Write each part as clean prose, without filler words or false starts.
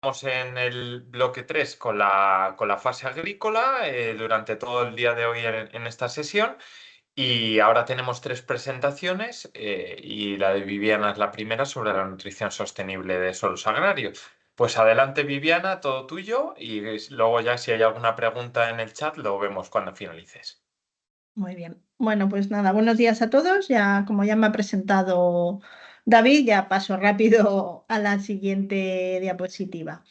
Estamos en el bloque 3 con la fase agrícola durante todo el día de hoy en esta sesión y ahora tenemos tres presentaciones y la de Viviana es la primera sobre la nutrición sostenible de suelos agrarios. Pues adelante Viviana, todo tuyo y luego ya si hay alguna pregunta en el chat lo vemos cuando finalices. Muy bien. Bueno, pues nada, buenos días a todos. Ya, como ya me ha presentado David, ya paso rápido a la siguiente diapositiva.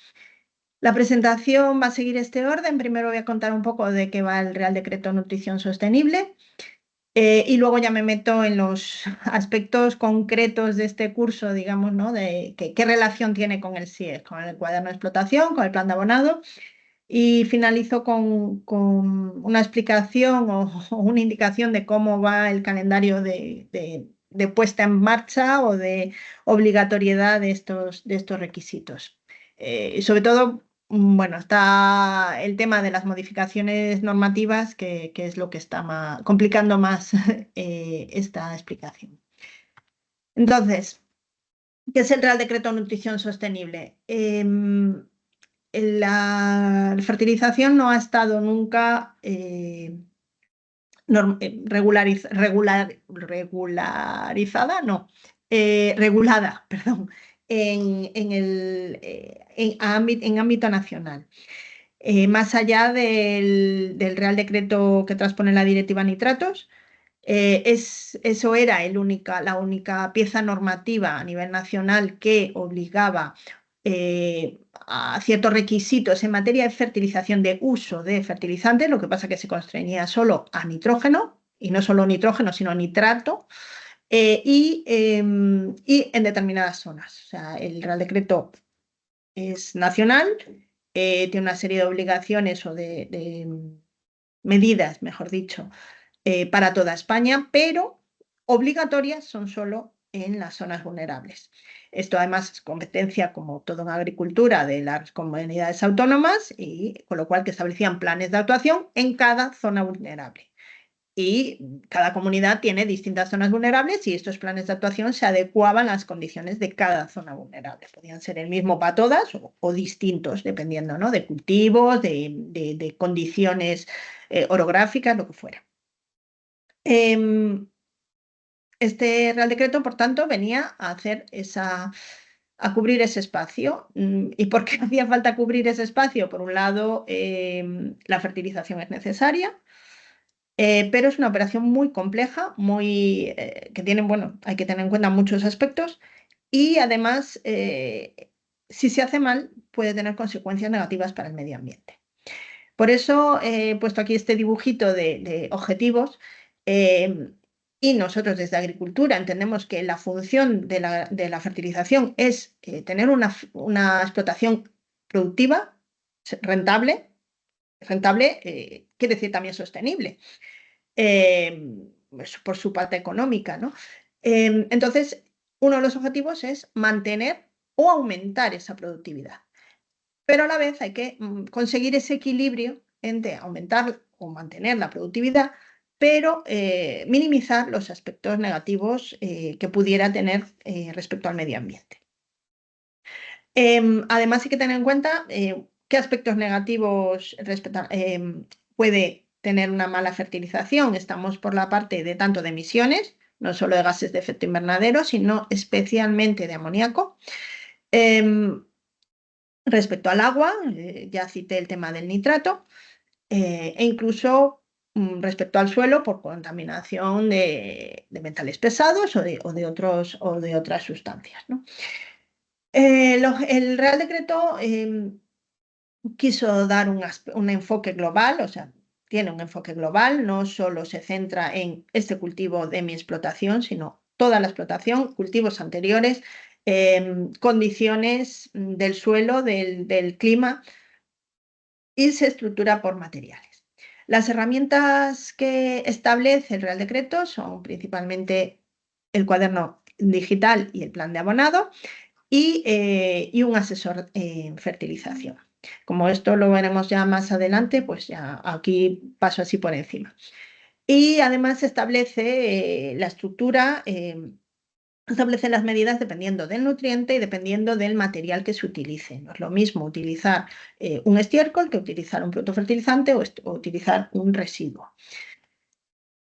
La presentación va a seguir este orden. Primero voy a contar un poco de qué va el Real Decreto Nutrición Sostenible y luego ya me meto en los aspectos concretos de este curso, digamos, ¿no? De qué relación tiene con el CIES, con el cuaderno de explotación, con el plan de abonado y finalizo con una explicación o una indicación de cómo va el calendario de puesta en marcha o de obligatoriedad de estos requisitos. Y sobre todo, bueno, está el tema de las modificaciones normativas, que es lo que está complicando más esta explicación. Entonces, ¿qué es el Real Decreto de Nutrición Sostenible? La fertilización no ha estado nunca regularizada, no, regulada, perdón, en ámbito nacional. Más allá del Real Decreto que transpone la Directiva Nitratos, eso era la única pieza normativa a nivel nacional que obligaba a ciertos requisitos en materia de fertilización, de uso de fertilizantes, lo que pasa que se constreñía solo a nitrógeno, y no solo nitrógeno, sino nitrato, y en determinadas zonas. O sea, el Real Decreto es nacional, tiene una serie de obligaciones o de medidas, mejor dicho, para toda España, pero obligatorias son solo en las zonas vulnerables. Esto además es competencia, como todo en agricultura, de las comunidades autónomas y con lo cual que establecían planes de actuación en cada zona vulnerable. Y cada comunidad tiene distintas zonas vulnerables y estos planes de actuación se adecuaban a las condiciones de cada zona vulnerable. Podían ser el mismo para todas o distintos, dependiendo, ¿no? De cultivos, de condiciones orográficas, lo que fuera. Em, este Real Decreto, por tanto, venía a cubrir ese espacio. ¿Y por qué hacía falta cubrir ese espacio? Por un lado, la fertilización es necesaria, pero es una operación muy compleja, que tiene, bueno, hay que tener en cuenta muchos aspectos y además, si se hace mal, puede tener consecuencias negativas para el medio ambiente. Por eso he puesto aquí este dibujito de objetivos. eh, y nosotros desde Agricultura entendemos que la función de la fertilización es tener una explotación productiva, rentable. Rentable quiere decir también sostenible, por su parte económica, ¿no? Entonces, uno de los objetivos es mantener o aumentar esa productividad. Pero a la vez hay que conseguir ese equilibrio entre aumentar o mantener la productividad, pero minimizar los aspectos negativos que pudiera tener respecto al medio ambiente. Además, hay que tener en cuenta qué aspectos negativos puede tener una mala fertilización. Estamos por la parte de tanto de emisiones, no solo de gases de efecto invernadero, sino especialmente de amoníaco. Em, Respecto al agua, ya cité el tema del nitrato, e incluso respecto al suelo por contaminación de metales pesados o de otras sustancias, ¿no? El Real Decreto quiso dar un enfoque global, o sea, tiene un enfoque global, no solo se centra en este cultivo de mi explotación, sino toda la explotación, cultivos anteriores, condiciones del suelo, del clima, y se estructura por materiales. Las herramientas que establece el Real Decreto son principalmente el cuaderno digital y el plan de abonado y un asesor en fertilización. Como esto lo veremos ya más adelante, pues ya aquí paso así por encima. Y además establece la estructura Establecen las medidas dependiendo del nutriente y dependiendo del material que se utilice. No es lo mismo utilizar un estiércol que utilizar un producto fertilizante o utilizar un residuo.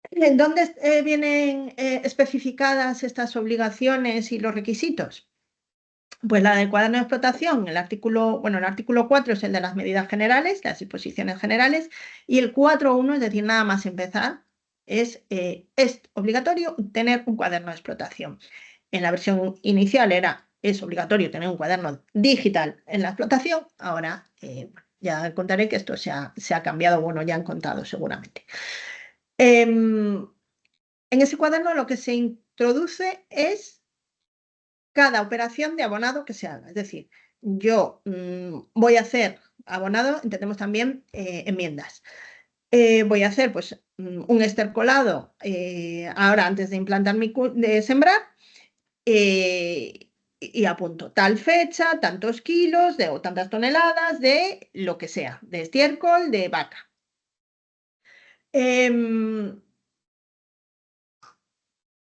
¿En dónde vienen especificadas estas obligaciones y los requisitos? Pues la del cuaderno de explotación, el artículo 4 es el de las medidas generales, las disposiciones generales, y el 4.1, es decir, nada más empezar, es obligatorio tener un cuaderno de explotación. En la versión inicial es obligatorio tener un cuaderno digital en la explotación. Ahora ya contaré que esto se ha cambiado, bueno, ya han contado seguramente. En ese cuaderno lo que se introduce es cada operación de abonado que se haga. Es decir, yo voy a hacer abonado, entendemos también enmiendas. Voy a hacer pues un estercolado ahora antes de implantar de sembrar y apunto tal fecha, tantos kilos o tantas toneladas de lo que sea, de estiércol, de vaca. Em,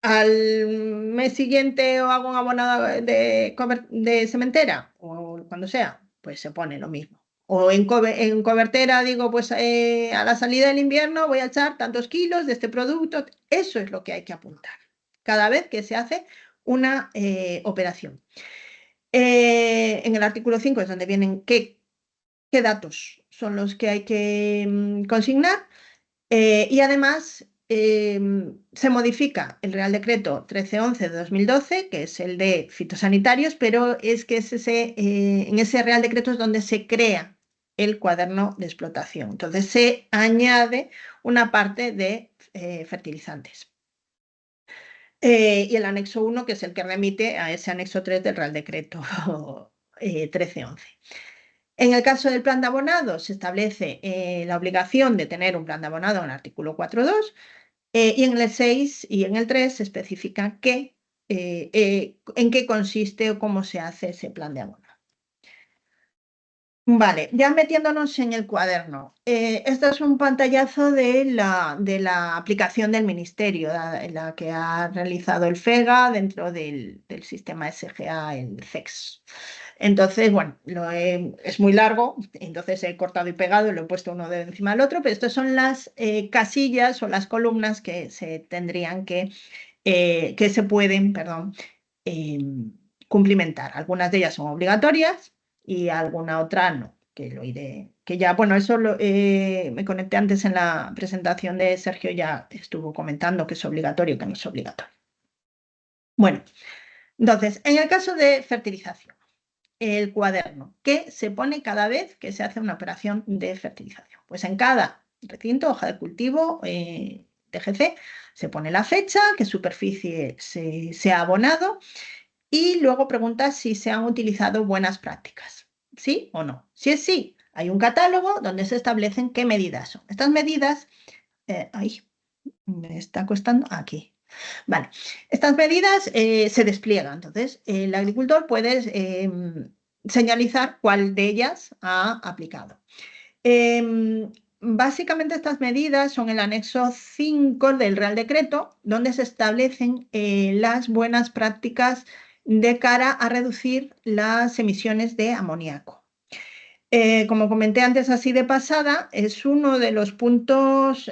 Al mes siguiente o hago un abonado de sementera o cuando sea, pues se pone lo mismo. O en cobertera digo, pues a la salida del invierno voy a echar tantos kilos de este producto. Eso es lo que hay que apuntar cada vez que se hace una operación. En el artículo 5 es donde vienen qué datos son los que hay que consignar. Y además se modifica el Real Decreto 1311 de 2012, que es el de fitosanitarios, pero es que en ese Real Decreto es donde se crea el cuaderno de explotación. Entonces se añade una parte de fertilizantes. Y el anexo 1, que es el que remite a ese anexo 3 del Real Decreto 1311. En el caso del plan de abonado, se establece la obligación de tener un plan de abonado en el artículo 4.2 y en el 6 y en el 3 se especifica en qué consiste o cómo se hace ese plan de abonado. Vale, ya metiéndonos en el cuaderno. Esto es un pantallazo de la aplicación del Ministerio, la que ha realizado el FEGA dentro del sistema SGA, el CEX. Entonces, bueno, es muy largo, entonces he cortado y pegado y lo he puesto uno de encima del otro, pero estas son las casillas o las columnas que se tendrían que se pueden, perdón, cumplimentar. Algunas de ellas son obligatorias y alguna otra no, que lo iré, que ya, bueno, eso me conecté antes en la presentación de Sergio, ya estuvo comentando que es obligatorio, que no es obligatorio. Bueno, entonces, en el caso de fertilización, el cuaderno, ¿qué se pone cada vez que se hace una operación de fertilización? Pues en cada recinto, hoja de cultivo, TGC, se pone la fecha, qué superficie se ha abonado y luego pregunta si se han utilizado buenas prácticas. ¿Sí o no? Si es sí, hay un catálogo donde se establecen qué medidas son. Estas medidas, me está costando aquí. Vale, estas medidas se despliegan. Entonces, el agricultor puede señalizar cuál de ellas ha aplicado. Básicamente estas medidas son el anexo 5 del Real Decreto, donde se establecen las buenas prácticas de cara a reducir las emisiones de amoníaco. Como comenté antes así de pasada, es uno de los puntos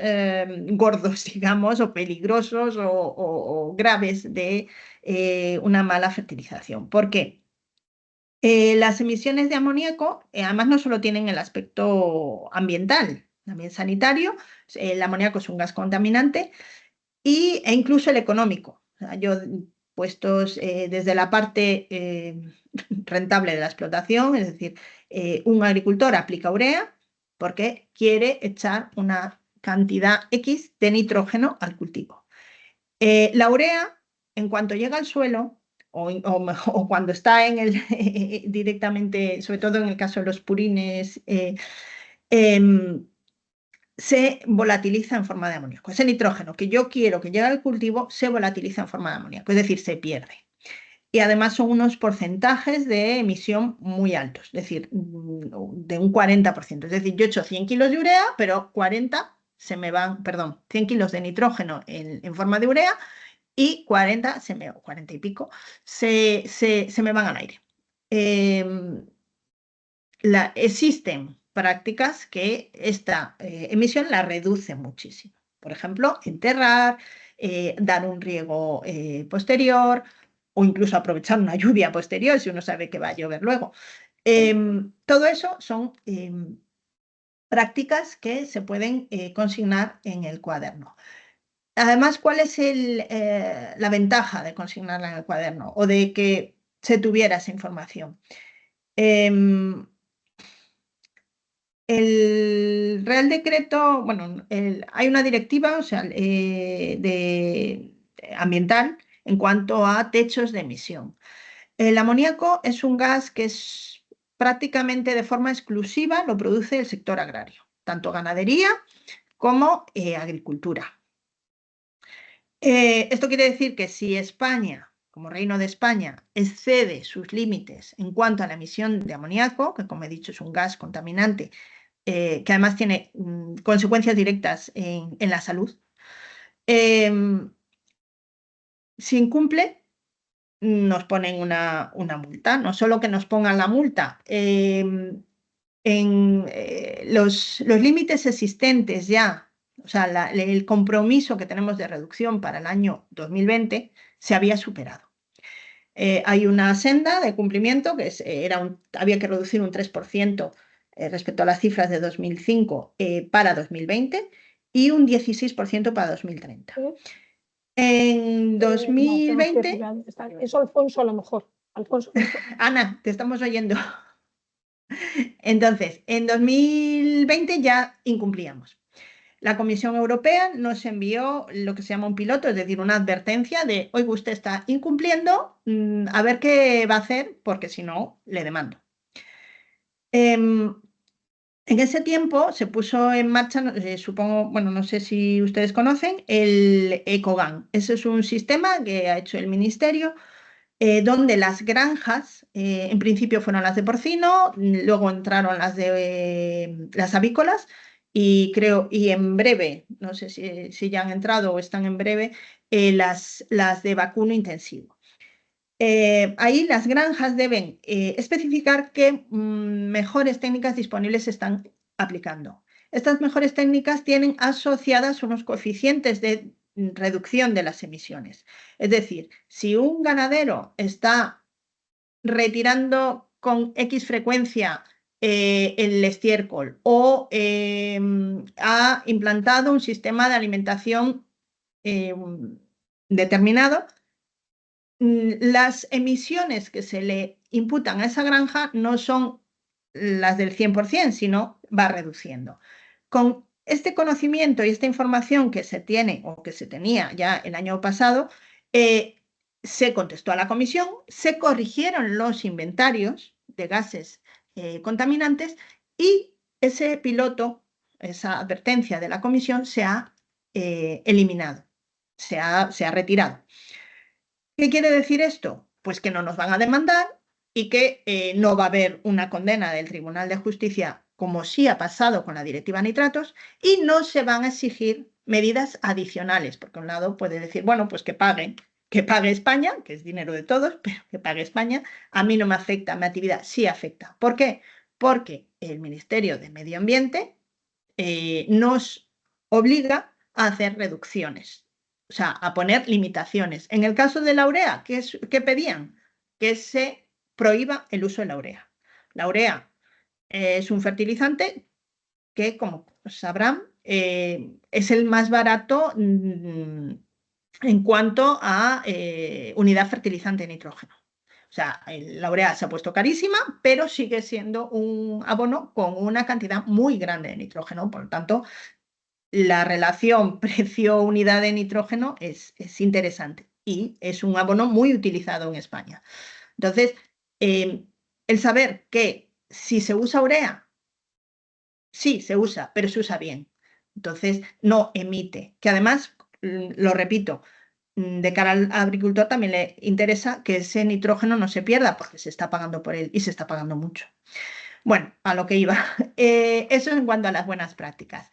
gordos, digamos, o peligrosos o graves de una mala fertilización. ¿Por qué? Las emisiones de amoníaco, además, no solo tienen el aspecto ambiental, también sanitario. El amoníaco es un gas contaminante e incluso el económico. O sea, yo puestos desde la parte rentable de la explotación, es decir, un agricultor aplica urea porque quiere echar una cantidad X de nitrógeno al cultivo. La urea, en cuanto llega al suelo, o cuando está directamente, sobre todo en el caso de los purines, em, se volatiliza en forma de amoníaco. Ese nitrógeno que yo quiero que llegue al cultivo se volatiliza en forma de amoníaco, es decir, se pierde. Y además son unos porcentajes de emisión muy altos, es decir, de un 40%. Es decir, yo echo 100 kilos de urea, pero 40 se me van, perdón, 100 kilos de nitrógeno en forma de urea y 40, 40 y pico, se me van al aire. Existen prácticas que esta emisión la reduce muchísimo. Por ejemplo, enterrar, dar un riego posterior o incluso aprovechar una lluvia posterior si uno sabe que va a llover luego. Todo eso son prácticas que se pueden consignar en el cuaderno. Además, ¿cuál es la ventaja de consignarla en el cuaderno o de que se tuviera esa información? Em, el Real Decreto, bueno, hay una directiva, o sea, ambiental en cuanto a techos de emisión. El amoníaco es un gas que es prácticamente de forma exclusiva lo produce el sector agrario, tanto ganadería como agricultura. Esto quiere decir que si España, como Reino de España, excede sus límites en cuanto a la emisión de amoníaco, que como he dicho es un gas contaminante, que además tiene consecuencias directas en la salud, si incumple, nos ponen una multa. No solo que nos pongan la multa, los límites existentes ya, o sea, el compromiso que tenemos de reducción para el año 2020 se había superado. Hay una senda de cumplimiento que había que reducir un 3% respecto a las cifras de 2005 para 2020 y un 16% para 2030. En 2020... Eso Alfonso a lo mejor. Alfonso. Ana, te estamos oyendo. Entonces, en 2020 ya incumplíamos. La Comisión Europea nos envió lo que se llama un piloto, es decir, una advertencia de, oiga, usted está incumpliendo, a ver qué va a hacer, porque si no, le demando. En ese tiempo se puso en marcha, supongo, bueno, no sé si ustedes conocen, el Ecogan. Ese es un sistema que ha hecho el Ministerio, donde las granjas, en principio fueron las de porcino, luego entraron las de las avícolas y en breve, no sé si ya han entrado o están en breve, las de vacuno intensivo. Ahí las granjas deben especificar qué mejores técnicas disponibles se están aplicando. Estas mejores técnicas tienen asociadas unos coeficientes de reducción de las emisiones. Es decir, si un ganadero está retirando con X frecuencia el estiércol o ha implantado un sistema de alimentación determinado, las emisiones que se le imputan a esa granja no son las del 100%, sino va reduciendo. Con este conocimiento y esta información que se tiene o que se tenía ya el año pasado, se contestó a la comisión, se corrigieron los inventarios de gases contaminantes y ese piloto, esa advertencia de la comisión se ha eliminado, se ha retirado. ¿Qué quiere decir esto? Pues que no nos van a demandar y que no va a haber una condena del Tribunal de Justicia, como sí ha pasado con la Directiva Nitratos, y no se van a exigir medidas adicionales, porque un lado puede decir, bueno, pues que pague España, que es dinero de todos, pero que pague España. A mí no me afecta, mi actividad sí afecta. ¿Por qué? Porque el Ministerio de Medio Ambiente nos obliga a hacer reducciones, o sea, a poner limitaciones. En el caso de la urea, ¿qué pedían? Que se prohíba el uso de la urea. La urea es un fertilizante que, como sabrán, es el más barato en cuanto a unidad fertilizante de nitrógeno. O sea, la urea se ha puesto carísima, pero sigue siendo un abono con una cantidad muy grande de nitrógeno. Por lo tanto, la relación precio-unidad de nitrógeno es interesante y es un abono muy utilizado en España. Entonces, el saber que si se usa urea, sí, se usa, pero se usa bien. Entonces, no emite. Que además, lo repito, de cara al agricultor también le interesa que ese nitrógeno no se pierda porque se está pagando por él y se está pagando mucho. Bueno, a lo que iba. Eso en cuanto a las buenas prácticas.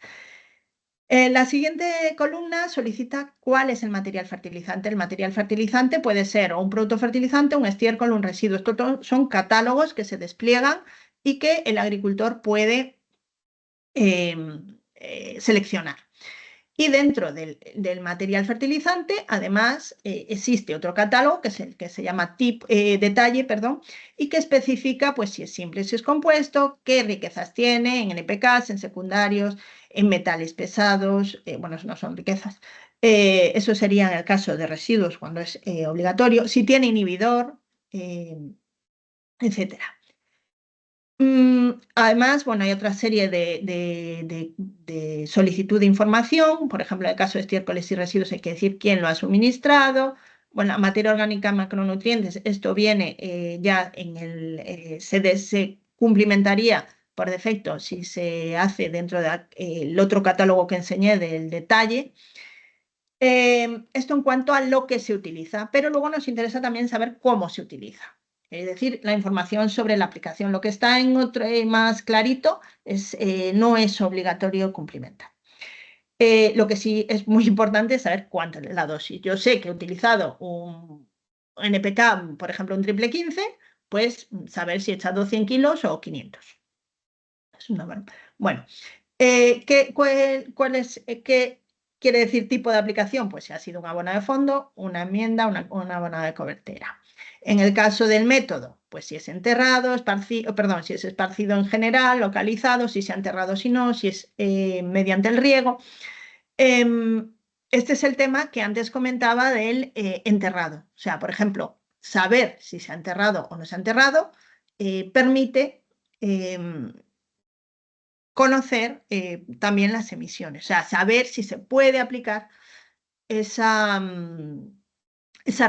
La siguiente columna solicita cuál es el material fertilizante. El material fertilizante puede ser o un producto fertilizante, un estiércol, un residuo. Estos son catálogos que se despliegan y que el agricultor puede seleccionar. Y dentro del material fertilizante, además, existe otro catálogo que es el que se llama detalle, perdón, y que especifica pues, si es simple, si es compuesto, qué riquezas tiene en NPKs, en secundarios, en metales pesados, bueno, eso no son riquezas. Eso sería en el caso de residuos cuando es obligatorio, si tiene inhibidor, etcétera. Además, bueno, hay otra serie de solicitud de información, por ejemplo, en el caso de estiércoles y residuos hay que decir quién lo ha suministrado. Bueno, la materia orgánica, macronutrientes, esto viene ya en se cumplimentaría por defecto si se hace dentro del otro catálogo que enseñé del detalle. Esto en cuanto a lo que se utiliza, pero luego nos interesa también saber cómo se utiliza. Es decir, la información sobre la aplicación. Lo que está en otro más clarito no es obligatorio cumplimentar. Lo que sí es muy importante es saber cuánto es la dosis. Yo sé que he utilizado un NPK, por ejemplo, un triple 15, pues saber si he echado 100 kilos o 500. Bueno, ¿qué quiere decir tipo de aplicación? Pues si ha sido un abonado de fondo, una enmienda, una abonada de cobertura. En el caso del método, pues si es enterrado, perdón, si es esparcido en general, localizado, si se ha enterrado, si no, si es mediante el riego. Este es el tema que antes comentaba del enterrado. O sea, por ejemplo, saber si se ha enterrado o no se ha enterrado permite conocer también las emisiones, o sea, saber si se puede aplicar esa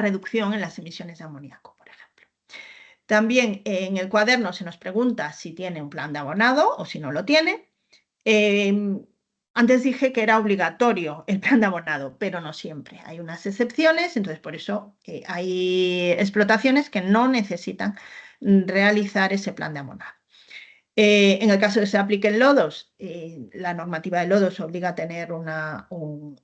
reducción en las emisiones de amoníaco, por ejemplo. También en el cuaderno se nos pregunta si tiene un plan de abonado o si no lo tiene. Antes dije que era obligatorio el plan de abonado, pero no siempre. Hay unas excepciones, entonces por eso hay explotaciones que no necesitan realizar ese plan de abonado. En el caso de que se apliquen lodos, la normativa de lodos obliga a tener un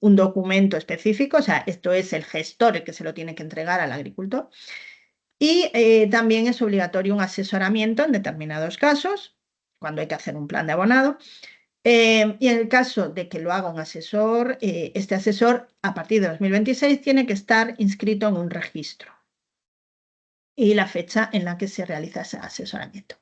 documento específico, o sea, esto es el gestor el que se lo tiene que entregar al agricultor. Y también es obligatorio un asesoramiento en determinados casos, cuando hay que hacer un plan de abonado. Y en el caso de que lo haga un asesor, este asesor a partir de 2026 tiene que estar inscrito en un registro y la fecha en la que se realiza ese asesoramiento.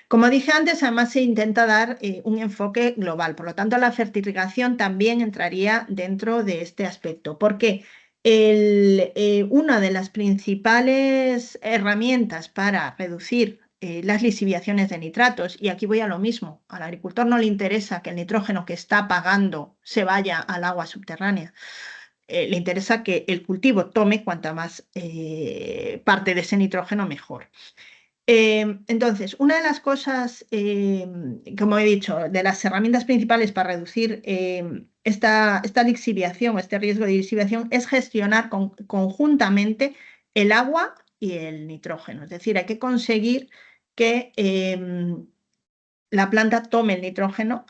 Como dije antes, además se intenta dar un enfoque global, por lo tanto la fertirrigación también entraría dentro de este aspecto, porque una de las principales herramientas para reducir las lisiviaciones de nitratos, y aquí voy a lo mismo, al agricultor no le interesa que el nitrógeno que está pagando se vaya al agua subterránea. Le interesa que el cultivo tome cuanta más parte de ese nitrógeno mejor. Entonces, una de las cosas, como he dicho, de las herramientas principales para reducir esta lixiviación, este riesgo de lixiviación, es gestionar conjuntamente el agua y el nitrógeno. Es decir, hay que conseguir que la planta tome el nitrógeno,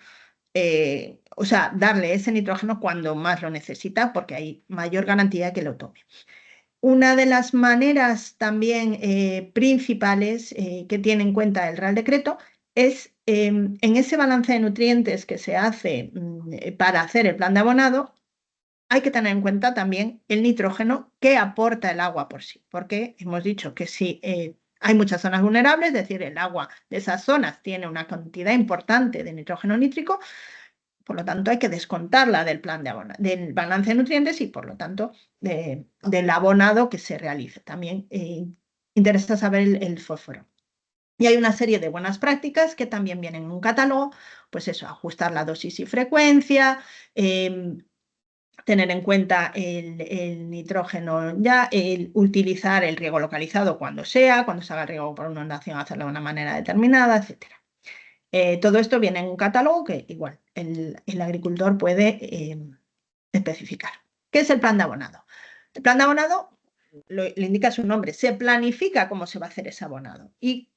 o sea, darle ese nitrógeno cuando más lo necesita, porque hay mayor garantía de que lo tome. Una de las maneras también principales que tiene en cuenta el Real Decreto es en ese balance de nutrientes que se hace para hacer el plan de abonado, hay que tener en cuenta también el nitrógeno que aporta el agua por sí, porque hemos dicho que si hay muchas zonas vulnerables, es decir, el agua de esas zonas tiene una cantidad importante de nitrógeno nítrico, por lo tanto, hay que descontarla del del balance de nutrientes y, por lo tanto, del abonado que se realice. También interesa saber el fósforo. Y hay una serie de buenas prácticas que también vienen en un catálogo, pues eso, ajustar la dosis y frecuencia, tener en cuenta el nitrógeno ya, utilizar el riego localizado cuando se haga el riego por inundación, hacerlo de una manera determinada, etcétera. Todo esto viene en un catálogo que igual el agricultor puede especificar. ¿Qué es el plan de abonado? El plan de abonado le indica su nombre, se planifica cómo se va a hacer ese abonado. Y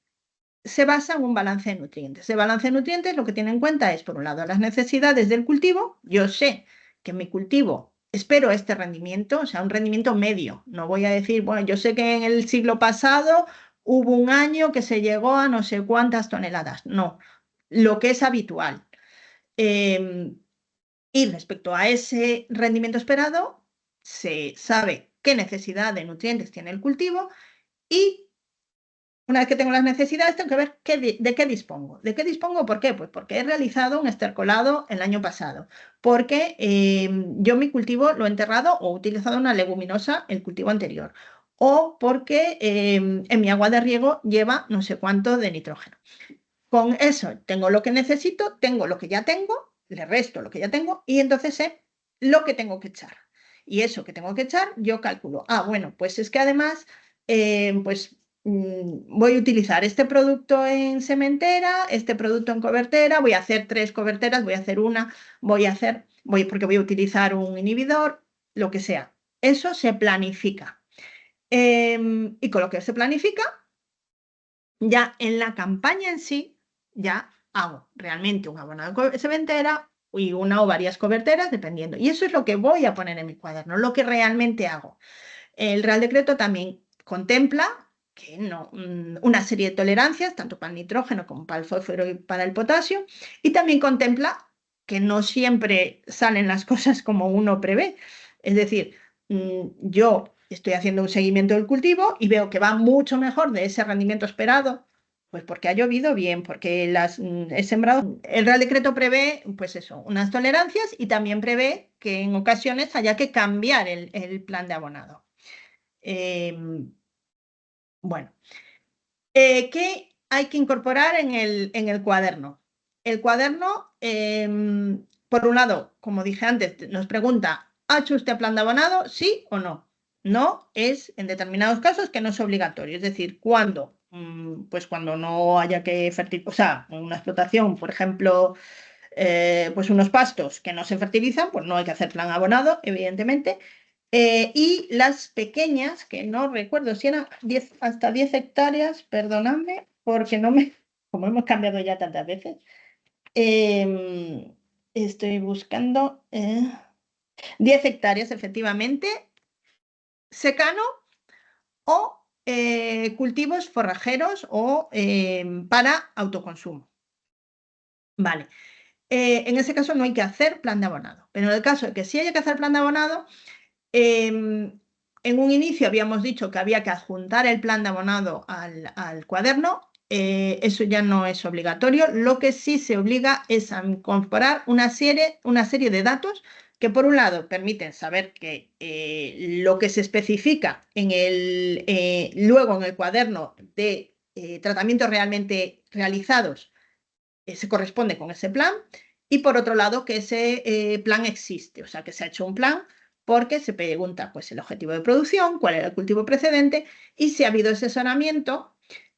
se basa en un balance de nutrientes. El balance de nutrientes lo que tiene en cuenta es, por un lado, las necesidades del cultivo. Yo sé que mi cultivo espero este rendimiento, o sea, un rendimiento medio. No voy a decir, bueno, yo sé que en el siglo pasado hubo un año que se llegó a no sé cuántas toneladas. No, lo que es habitual. Y respecto a ese rendimiento esperado, se sabe qué necesidad de nutrientes tiene el cultivo y una vez que tengo las necesidades, tengo que ver de qué dispongo. ¿De qué dispongo? ¿Por qué? Pues porque he realizado un estercolado el año pasado, porque yo mi cultivo lo he enterrado o he utilizado una leguminosa el cultivo anterior, o porque en mi agua de riego lleva no sé cuánto de nitrógeno. Con eso tengo lo que necesito, tengo lo que ya tengo, le resto lo que ya tengo y entonces sé lo que tengo que echar. Y eso que tengo que echar, yo calculo, bueno, pues es que además, pues voy a utilizar este producto en sementera, este producto en cobertera, voy a hacer 3 coberteras, voy a hacer una, porque voy a utilizar un inhibidor, lo que sea. Eso se planifica. Y con lo que se planifica, ya en la campaña en sí, ya hago realmente un abonado de sementera y una o varias coberteras, dependiendo. Y eso es lo que voy a poner en mi cuaderno, lo que realmente hago. El Real Decreto también contempla que no, una serie de tolerancias, tanto para el nitrógeno como para el fósforo y para el potasio, y también contempla que no siempre salen las cosas como uno prevé. Es decir, yo estoy haciendo un seguimiento del cultivo y veo que va mucho mejor de ese rendimiento esperado, pues porque ha llovido bien, porque he sembrado. El Real Decreto prevé, pues eso, unas tolerancias y también prevé que en ocasiones haya que cambiar el plan de abonado. Bueno, ¿qué hay que incorporar en el cuaderno? El cuaderno, por un lado, como dije antes, nos pregunta, ¿ha hecho usted plan de abonado? ¿Sí o no? No es en determinados casos que no es obligatorio. Es decir, cuando, pues cuando no haya que fertilizar, o sea, una explotación, por ejemplo, pues unos pastos que no se fertilizan, pues no hay que hacer plan abonado, evidentemente. Y las pequeñas, que no recuerdo si eran hasta 10 hectáreas, perdonadme, porque no me, como hemos cambiado ya tantas veces, estoy buscando 10 hectáreas, efectivamente, secano o cultivos forrajeros o para autoconsumo. Vale. En ese caso no hay que hacer plan de abonado, pero en el caso de que sí haya que hacer plan de abonado, en un inicio habíamos dicho que había que adjuntar el plan de abonado al cuaderno. Eso ya no es obligatorio. Lo que sí se obliga es a incorporar una serie de datos que, por un lado, permiten saber que lo que se especifica luego en el cuaderno de tratamientos realmente realizados se corresponde con ese plan. Y por otro lado, que ese plan existe, o sea, que se ha hecho un plan porque se pregunta pues, el objetivo de producción, cuál era el cultivo precedente y si ha habido asesoramiento,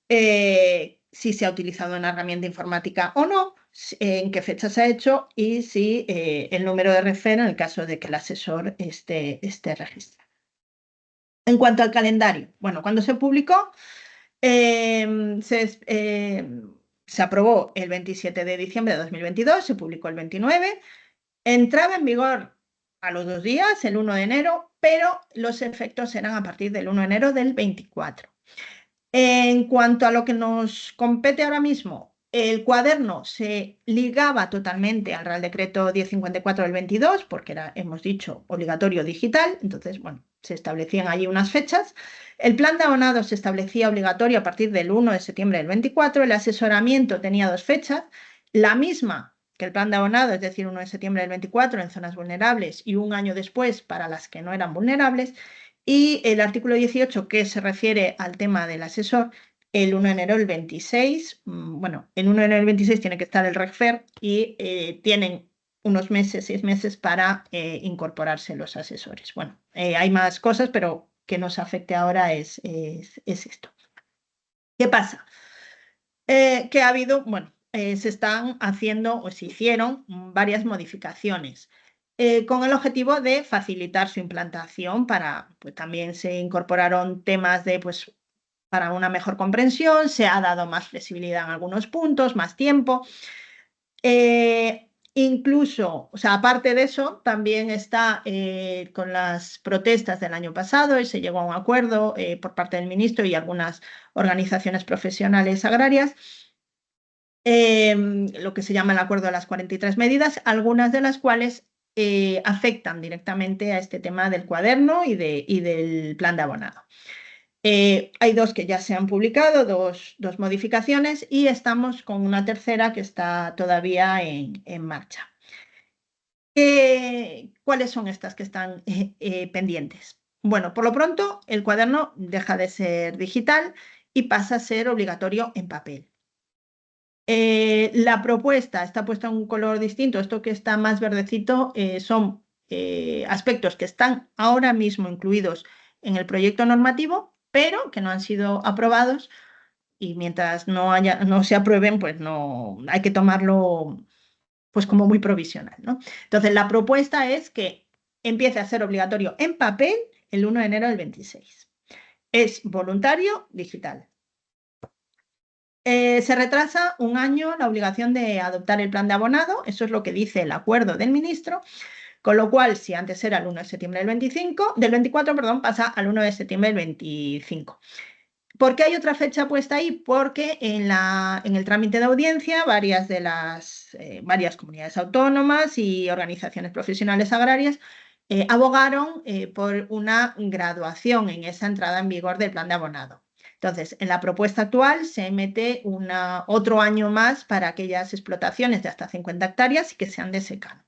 si se ha utilizado una herramienta informática o no, en qué fecha se ha hecho y si el número de refer en el caso de que el asesor esté registrado. En cuanto al calendario, bueno, cuando se publicó, se aprobó el 27 de diciembre de 2022, se publicó el 29, entraba en vigor a los 2 días, el 1 de enero, pero los efectos eran a partir del 1 de enero del 24. En cuanto a lo que nos compete ahora mismo, el cuaderno se ligaba totalmente al Real Decreto 1054 del 22, porque era, hemos dicho, obligatorio digital, entonces, bueno, se establecían allí unas fechas. El plan de abonado se establecía obligatorio a partir del 1 de septiembre del 24, el asesoramiento tenía 2 fechas, la misma que el plan de abonado, es decir, 1 de septiembre del 24 en zonas vulnerables y un año después para las que no eran vulnerables, y el artículo 18, que se refiere al tema del asesor, el 1 de enero del 26, bueno, el 1 de enero del 26 tiene que estar el REGFER y tienen unos meses, 6 meses para incorporarse los asesores. Bueno, hay más cosas, pero que nos afecte ahora es esto. ¿Qué pasa? Que ha habido, bueno, se están haciendo o se hicieron varias modificaciones con el objetivo de facilitar su implantación pues también se incorporaron temas de, pues, para una mejor comprensión, se ha dado más flexibilidad en algunos puntos, más tiempo. Incluso, o sea, aparte de eso, también está con las protestas del año pasado y se llegó a un acuerdo por parte del ministro y algunas organizaciones profesionales agrarias, lo que se llama el acuerdo de las 43 medidas, algunas de las cuales afectan directamente a este tema del cuaderno y del plan de abonado. Hay dos que ya se han publicado, dos modificaciones, y estamos con una tercera que está todavía en marcha. ¿Cuáles son estas que están pendientes? Bueno, por lo pronto, el cuaderno deja de ser digital y pasa a ser obligatorio en papel. La propuesta está puesta en un color distinto. Esto que está más verdecito son aspectos que están ahora mismo incluidos en el proyecto normativo, pero que no han sido aprobados, y mientras no se aprueben, pues no hay que tomarlo pues como muy provisional, ¿no? Entonces, la propuesta es que empiece a ser obligatorio en papel el 1 de enero del 26. Es voluntario digital. Se retrasa un año la obligación de adoptar el plan de abonado, eso es lo que dice el acuerdo del ministro, con lo cual, si antes era el 1 de septiembre del 24, perdón, pasa al 1 de septiembre del 25. ¿Por qué hay otra fecha puesta ahí? Porque en el trámite de audiencia varias comunidades autónomas y organizaciones profesionales agrarias abogaron por una graduación en esa entrada en vigor del plan de abonado. Entonces, en la propuesta actual se mete otro año más para aquellas explotaciones de hasta 50 hectáreas y que sean de secano.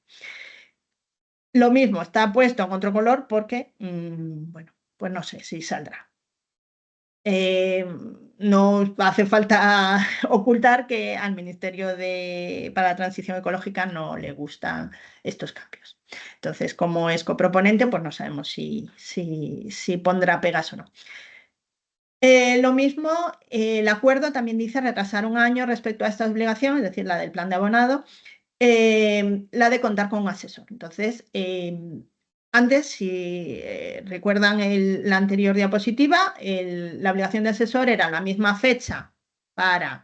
Lo mismo, está puesto en otro color porque, bueno, pues no sé si saldrá. No hace falta ocultar que al Ministerio para la Transición Ecológica no le gustan estos cambios. Entonces, como es coproponente, pues no sabemos si pondrá pegas o no. Lo mismo, el acuerdo también dice retrasar un año respecto a esta obligación, es decir, la del plan de abonado, la de contar con un asesor. Entonces, antes, si recuerdan la anterior diapositiva, la obligación de asesor era la misma fecha para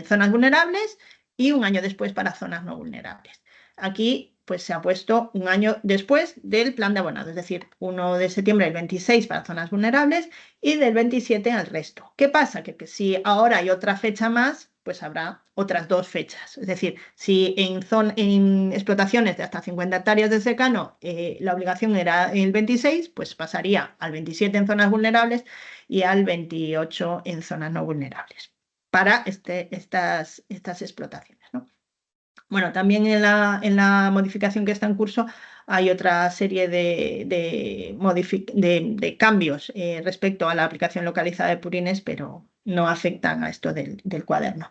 zonas vulnerables y un año después para zonas no vulnerables. Aquí pues se ha puesto un año después del plan de abonado, es decir, 1 de septiembre del 26 para zonas vulnerables y del 27 al resto. ¿Qué pasa? Que si ahora hay otra fecha más, pues habrá otras 2 fechas. Es decir, si en explotaciones de hasta 50 hectáreas de secano la obligación era el 26, pues pasaría al 27 en zonas vulnerables y al 28 en zonas no vulnerables para estas explotaciones, ¿no? Bueno, también en la modificación que está en curso hay otra serie de cambios respecto a la aplicación localizada de purines, pero no afectan a esto del cuaderno.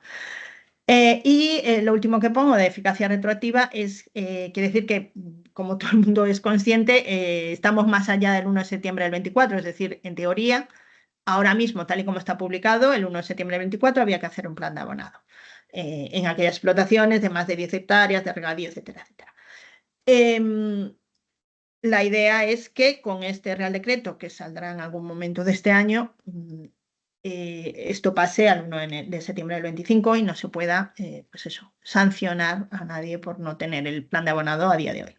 Lo último que pongo de eficacia retroactiva quiere decir que, como todo el mundo es consciente, estamos más allá del 1 de septiembre del 24, es decir, en teoría, ahora mismo, tal y como está publicado, el 1 de septiembre del 24 había que hacer un plan de abonado en aquellas explotaciones de más de 10 hectáreas, de regadío, etcétera, etcétera. La idea es que con este Real Decreto, que saldrá en algún momento de este año, esto pase al 1 de septiembre del 25 y no se pueda, pues eso, sancionar a nadie por no tener el plan de abonado a día de hoy.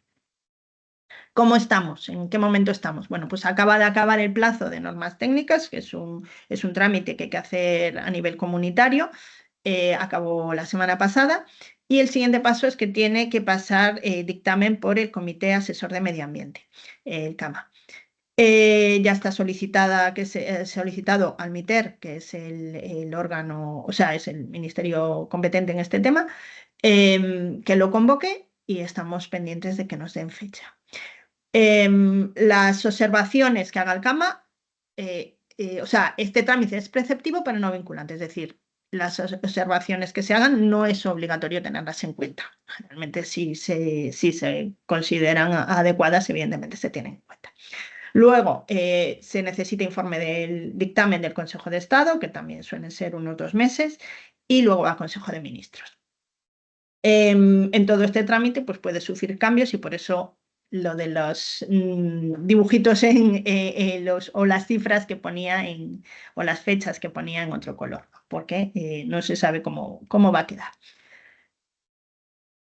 ¿Cómo estamos? ¿En qué momento estamos? Bueno, pues acaba de acabar el plazo de normas técnicas, que es un trámite que hay que hacer a nivel comunitario. Acabó la semana pasada, y el siguiente paso es que tiene que pasar dictamen por el Comité Asesor de Medio Ambiente, el CAMA. Ya está solicitado al MITER, que es el órgano, o sea, es el ministerio competente en este tema, que lo convoque, y estamos pendientes de que nos den fecha. Las observaciones que haga el CAMA, o sea, este trámite es preceptivo pero no vinculante, es decir, las observaciones que se hagan no es obligatorio tenerlas en cuenta. Generalmente, si se consideran adecuadas, evidentemente se tienen en cuenta. Luego, se necesita informe del dictamen del Consejo de Estado, que también suelen ser unos 2 meses, y luego al Consejo de Ministros. En todo este trámite pues puede sufrir cambios, y por eso lo de los dibujitos o las cifras que ponía o las fechas que ponía en otro color, porque no se sabe cómo va a quedar.